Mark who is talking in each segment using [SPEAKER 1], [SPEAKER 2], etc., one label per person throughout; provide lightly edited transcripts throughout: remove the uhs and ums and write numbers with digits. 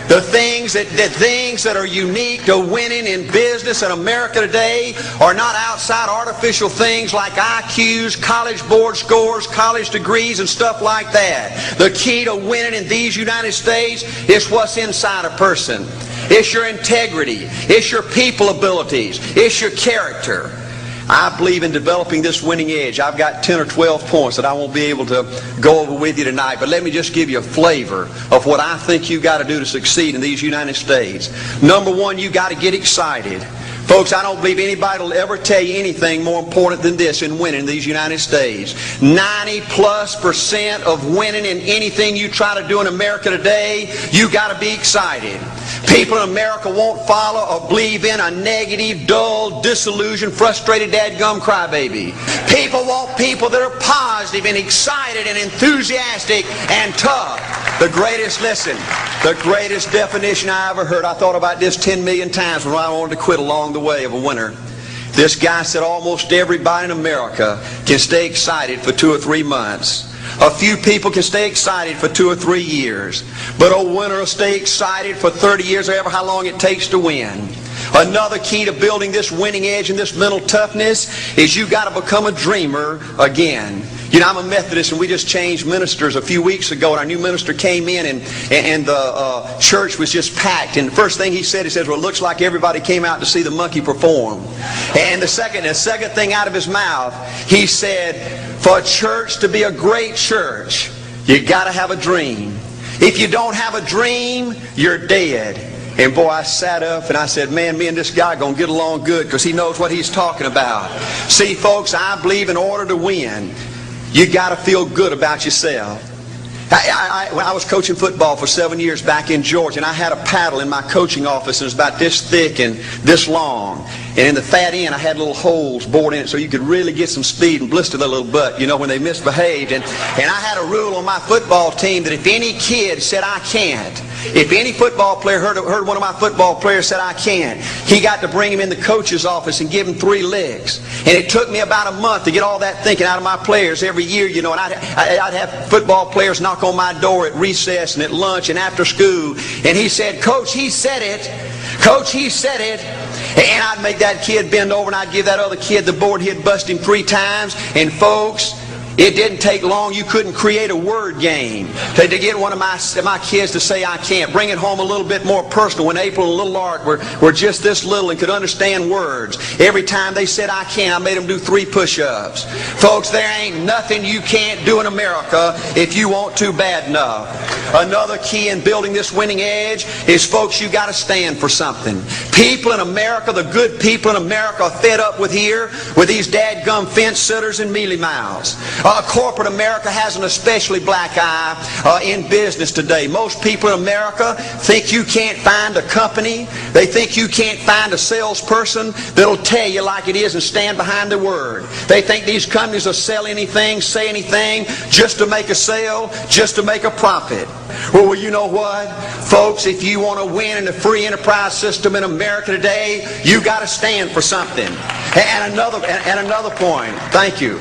[SPEAKER 1] The things that are unique to winning in business in America today are not outside artificial things like IQs, college board scores, college degrees, and stuff like that. The key to winning in these United States is what's inside a person. It's your integrity. It's your people abilities. It's your character. I believe in developing this winning edge. I've got 10 or 12 points that I won't be able to go over with you tonight, but let me just give you a flavor of what I think you've got to do to succeed in these United States. Number one, you've got to get excited. Folks, I don't believe anybody will ever tell you anything more important than this in winning in these United States. 90+% of winning in anything you try to do in America today, you've got to be excited. People in America won't follow or believe in a negative, dull, disillusioned, frustrated, dadgum crybaby. People want people that are positive and excited and enthusiastic and tough. The greatest definition I ever heard, I thought about this 10 million times when I wanted to quit along the way of a winner. This guy said almost everybody in America can stay excited for 2 or 3 months. A few people can stay excited for 2 or 3 years. But a winner will stay excited for 30 years or ever how long it takes to win. Another key to building this winning edge and this mental toughness is you've got to become a dreamer again. You know, I'm a Methodist, and we just changed ministers a few weeks ago, and our new minister came in, and the church was just packed. And the first thing he says, well, it looks like everybody came out to see the monkey perform. And the second thing out of his mouth, he said, for a church to be a great church, you got to have a dream. If you don't have a dream, you're dead. And boy, I sat up and I said, man, me and this guy are going to get along good because he knows what he's talking about. See, folks, I believe in order to win, you got to feel good about yourself. I was coaching football for 7 years back in Georgia, and I had a paddle in my coaching office, and it was about this thick and this long. And in the fat end, I had little holes bored in it so you could really get some speed and blister their little butt, you know, when they misbehaved. And I had a rule on my football team that if any kid said, I can't, if any football player heard one of my football players said, I can't, he got to bring him in the coach's office and give him 3 licks. And it took me about a month to get all that thinking out of my players every year, you know, and I'd have football players knock on my door at recess and at lunch and after school, and he said, Coach, he said it. Coach, he said it. And I'd make that kid bend over, and I'd give that other kid the board. He'd bust him 3 times. And folks, it didn't take long. You couldn't create a word game to get one of my kids to say I can't. Bring it home a little bit more personal. When April and little Art were just this little and could understand words, every time they said I can't, I made them do 3 push-ups. Folks, there ain't nothing you can't do in America if you want to bad enough. Another key in building this winning edge is, folks, you got to stand for something. People in America, the good people in America, are fed up with these dadgum fence sitters and mealy mouths. Corporate America has an especially black eye in business today. Most people in America think you can't find a company. They think you can't find a salesperson that'll tell you like it is and stand behind their word. They think these companies will sell anything, say anything, just to make a sale, just to make a profit. Well, you know what? Folks, if you want to win in the free enterprise system in America today, you got to stand for something. And another point, thank you,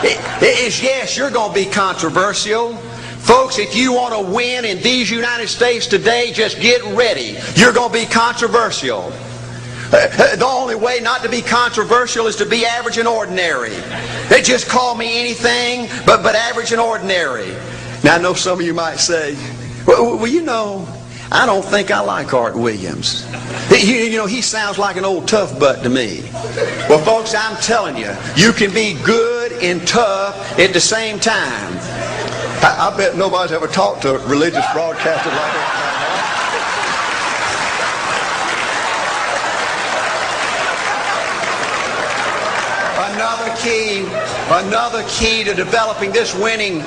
[SPEAKER 1] yes, you're going to be controversial. Folks, if you want to win in these United States today, just get ready. You're going to be controversial. The only way not to be controversial is to be average and ordinary. They just call me anything but average and ordinary. Now, I know some of you might say, well, you know, I don't think I like Art Williams. You know, he sounds like an old tough butt to me. Well, folks, I'm telling you, you can be good and tough at the same time. I bet nobody's ever talked to a religious broadcaster like that. Another key to developing this winning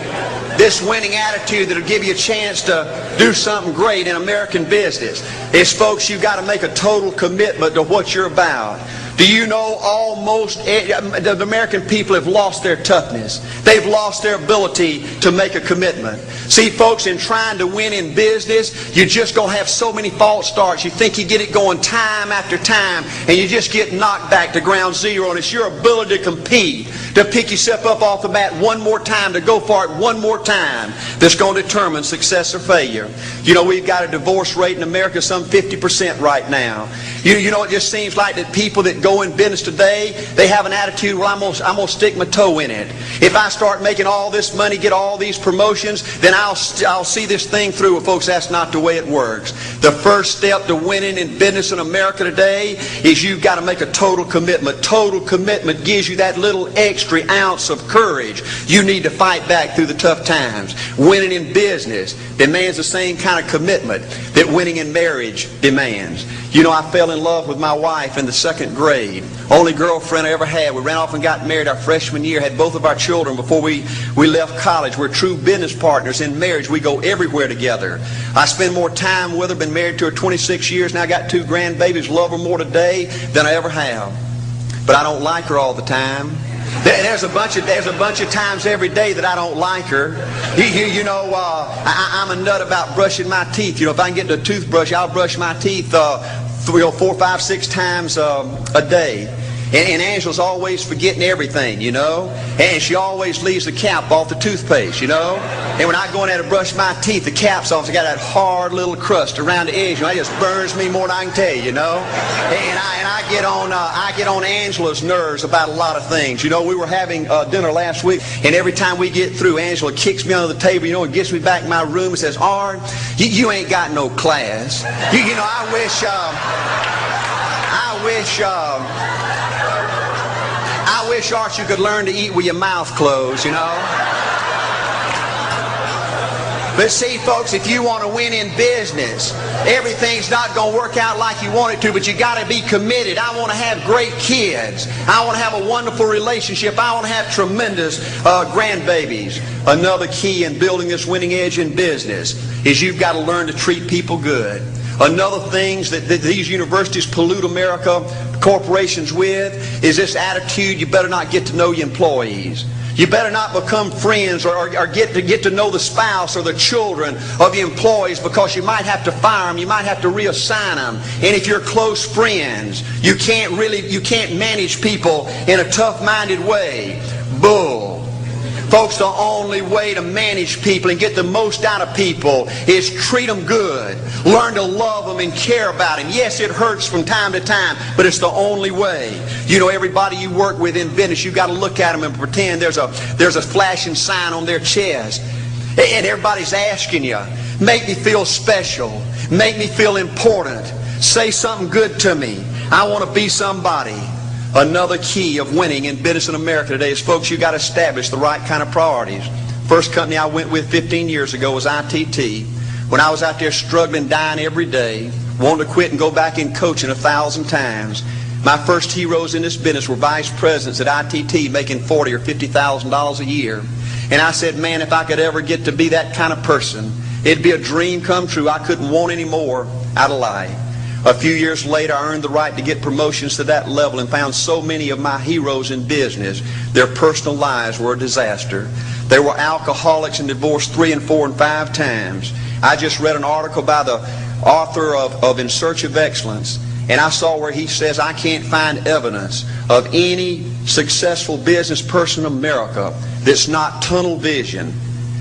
[SPEAKER 1] attitude that'll give you a chance to do something great in American business is, folks, you've got to make a total commitment to what you're about. Do you know the American people have lost their toughness? They've lost their ability to make a commitment. See, folks, in trying to win in business, you're just going to have so many false starts. You think you get it going time after time, and you just get knocked back to ground zero. And it's your ability to compete, to pick yourself up off the mat one more time, to go for it one more time, that's going to determine success or failure. You know, we've got a divorce rate in America some 50% right now. You know, it just seems like that people that go in business today, they have an attitude, well, I'm going to stick my toe in it. If I start making all this money, get all these promotions, then I'll see this thing through. Well, folks, that's not the way it works. The first step to winning in business in America today is you've got to make a total commitment. Total commitment gives you that little extra ounce of courage you need to fight back through the tough times. Winning in business demands the same kind of commitment that winning in marriage demands. You know, I fell in love with my wife in the 2nd grade. Only girlfriend I ever had. We ran off and got married our freshman year. Had both of our children before we left college. We're true business partners in marriage. We go everywhere together. I spend more time with her. Been married to her 26 years. Now I got 2 grandbabies. Love her more today than I ever have. But I don't like her all the time. There's a bunch of times every day that I don't like her. You know, I'm a nut about brushing my teeth. You know, if I can get the toothbrush, I'll brush my teeth 4, 5, 6 times a day. And Angela's always forgetting everything, you know. And she always leaves the cap off the toothpaste, you know. And when I go in there to brush my teeth, the cap's off. It's got that hard little crust around the edge. You know, it just burns me more than I can tell you, you know. And I get on Angela's nerves about a lot of things. You know, we were having dinner last week, and every time we get through, Angela kicks me under the table, you know, and gets me back in my room and says, "Art, you ain't got no class." You know, I wish, Art, you could learn to eat with your mouth closed, you know. But see, folks, if you want to win in business, everything's not going to work out like you want it to, but you got to be committed. I want to have great kids. I want to have a wonderful relationship. I want to have tremendous grandbabies. Another key in building this winning edge in business is you've got to learn to treat people good. Another thing that these universities pollute America, corporations with, is this attitude, you better not get to know your employees. You better not become friends or get to know the spouse or the children of your employees, because you might have to fire them, you might have to reassign them. And if you're close friends, you can't manage people in a tough-minded way. Bull. Folks, the only way to manage people and get the most out of people is treat them good. Learn to love them and care about them. Yes, it hurts from time to time, but it's the only way. You know, everybody you work with in business, you've got to look at them and pretend there's a flashing sign on their chest. And everybody's asking you, make me feel special. Make me feel important. Say something good to me. I want to be somebody. Another key of winning in business in America today is, folks, you got to establish the right kind of priorities. First company I went with 15 years ago was ITT. When I was out there struggling, dying every day, wanting to quit and go back in coaching 1,000 times, my first heroes in this business were vice presidents at ITT making $40,000 or $50,000 a year. And I said, man, if I could ever get to be that kind of person, it'd be a dream come true. I couldn't want any more out of life. A few years later, I earned the right to get promotions to that level and found so many of my heroes in business, their personal lives were a disaster. They were alcoholics and divorced 3 and 4 and 5 times. I just read an article by the author of In Search of Excellence, and I saw where he says, I can't find evidence of any successful business person in America that's not tunnel vision,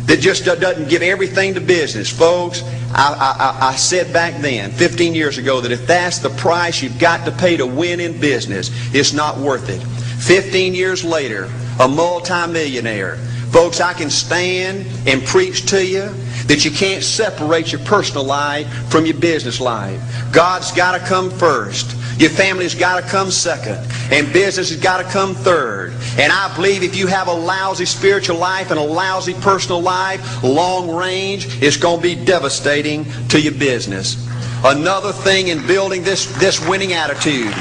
[SPEAKER 1] that just doesn't give everything to business. Folks, I said back then, 15 years ago, that if that's the price you've got to pay to win in business, it's not worth it. 15 years later, a multimillionaire. Folks, I can stand and preach to you that you can't separate your personal life from your business life. God's got to come first. Your family's got to come second. And business has got to come third. And I believe if you have a lousy spiritual life and a lousy personal life, long range, it's going to be devastating to your business. Another thing in building this winning attitude.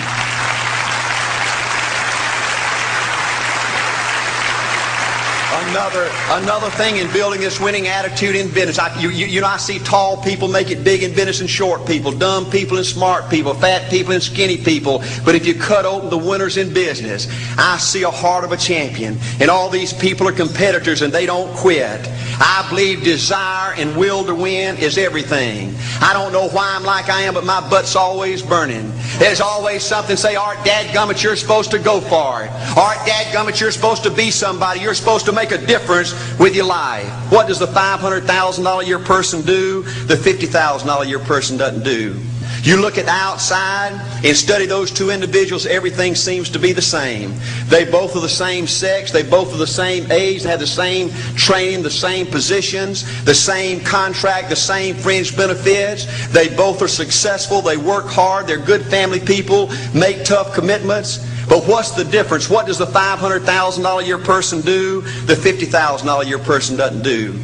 [SPEAKER 1] Another thing in building this winning attitude in business. I see tall people make it big in business and short people, dumb people and smart people, fat people and skinny people. But if you cut open the winners in business, I see a heart of a champion. And all these people are competitors and they don't quit. I believe desire and will to win is everything. I don't know why I'm like I am, but my butt's always burning. There's always something say, Art, dadgummit, you're supposed to go for it. Art, dadgummit, you're supposed to be somebody. You're supposed to make a difference with your life. What does the $500,000 a year person do? The $50,000 a year person doesn't do. You look at the outside and study those two individuals, everything seems to be the same. They both are the same sex, they both are the same age, they have the same training, the same positions, the same contract, the same fringe benefits. They both are successful, they work hard, they're good family people, make tough commitments. But what's the difference? What does the $500,000 a year person do? The $50,000 a year person doesn't do.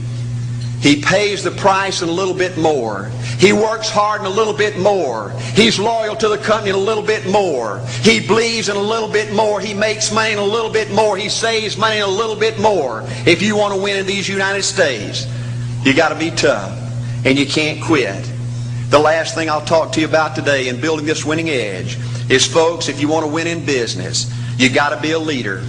[SPEAKER 1] He pays the price and a little bit more. He works hard and a little bit more. He's loyal to the company and a little bit more. He believes in a little bit more. He makes money and a little bit more. He saves money and a little bit more. If you want to win in these United States, you got to be tough and you can't quit. The last thing I'll talk to you about today in building this winning edge is, folks, if you want to win in business, you got to be a leader.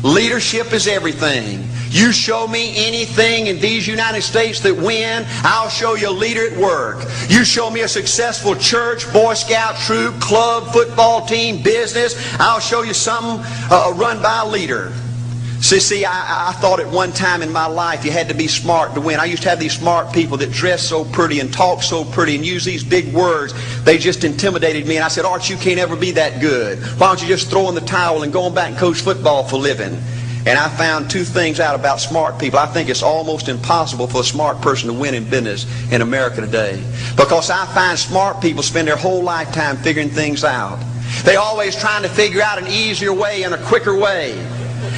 [SPEAKER 1] Leadership is everything. You show me anything in these United States that win, I'll show you a leader at work. You show me a successful church, Boy Scout troop, club, football team, business, I'll show you something run by a leader. See, I thought at one time in my life you had to be smart to win. I used to have these smart people that dress so pretty and talk so pretty and use these big words. They just intimidated me. And I said, Art, you can't ever be that good. Why don't you just throw in the towel and go on back and coach football for a living? And I found two things out about smart people. I think it's almost impossible for a smart person to win in business in America today. Because I find smart people spend their whole lifetime figuring things out. They're always trying to figure out an easier way and a quicker way.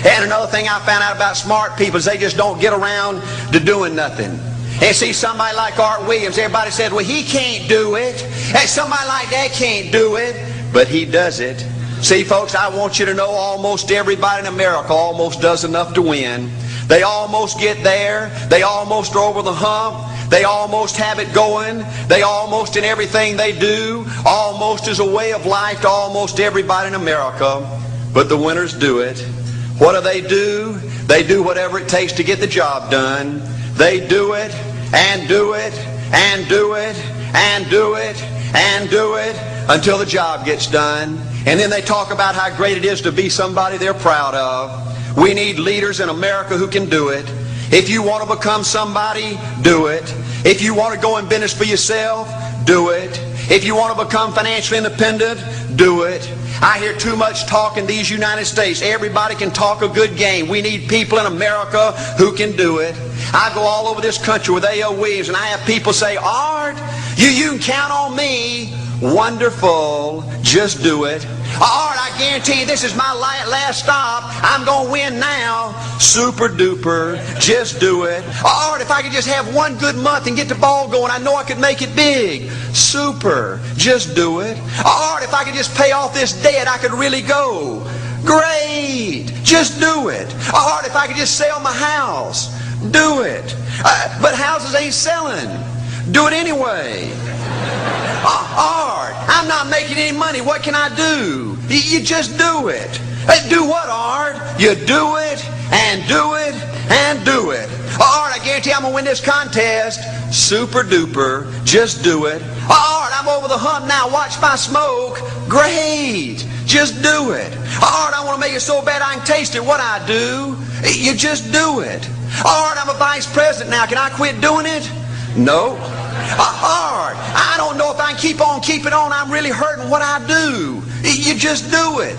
[SPEAKER 1] And another thing I found out about smart people is they just don't get around to doing nothing. And see, somebody like Art Williams, everybody said, well, he can't do it. And somebody like that can't do it. But he does it. See, folks, I want you to know almost everybody in America almost does enough to win. They almost get there. They almost are over the hump. They almost have it going. They almost, in everything they do, almost is a way of life to almost everybody in America. But the winners do it. What do? They do whatever it takes to get the job done. They do it, and do it, and do it, and do it, and do it, until the job gets done. And then they talk about how great it is to be somebody they're proud of. We need leaders in America who can do it. If you want to become somebody, do it. If you want to go in business for yourself, do it. If you want to become financially independent, do it. I hear too much talk in these United States. Everybody can talk a good game. We need people in America who can do it. I go all over this country with A.L. Williams, and I have people say, Art, you can count on me. Wonderful. Just do it. Art, I guarantee you this is my last stop. I'm going to win now. Super duper. Just do it. Art, if I could just have one good month and get the ball going, I know I could make it big. Super. Just do it. Art, if I could just pay off this debt, I could really go. Great. Just do it. Art, if I could just sell my house. Do it. But houses ain't selling. Do it anyway. Art, I'm not making any money. What can I do? You just do it. Do what, Art? You do it, and do it, and do it. Art, I guarantee I'm going to win this contest. Super duper. Just do it. Art, I'm over the hump now. Watch my smoke. Great. Just do it. Art, I want to make it so bad I can taste it. What I do? You just do it. Art, I'm a vice president now. Can I quit doing it? No. Art, I don't know if I can keep on keeping on. I'm really hurting. What I do? You just do it.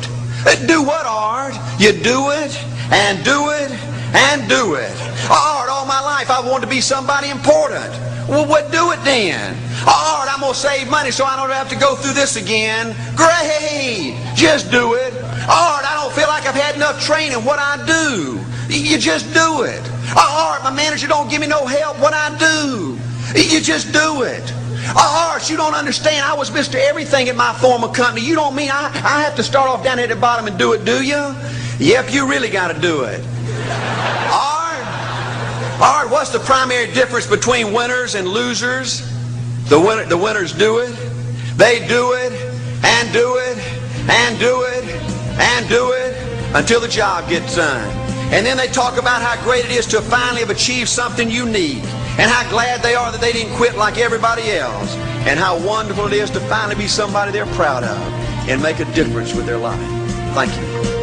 [SPEAKER 1] Do what, Art? You do it, and do it, and do it. Art, all my life I wanted to be somebody important. Well, what do it then? Art, I'm going to save money so I don't have to go through this again. Great. Just do it. Art, I don't feel like I've had enough training. What I do? You just do it. Art, my manager don't give me no help. What I do? You just do it. Art, you don't understand. I was Mr. Everything at my former company. You don't mean I have to start off down here at the bottom and do it, do you? Yep, you really got to do it. Art, All right, what's the primary difference between winners and losers? The winners do it. They do it and do it and do it and do it until the job gets done. And then they talk about how great it is to finally have achieved something unique, and how glad they are that they didn't quit like everybody else, and how wonderful it is to finally be somebody they're proud of and make a difference with their life. Thank you.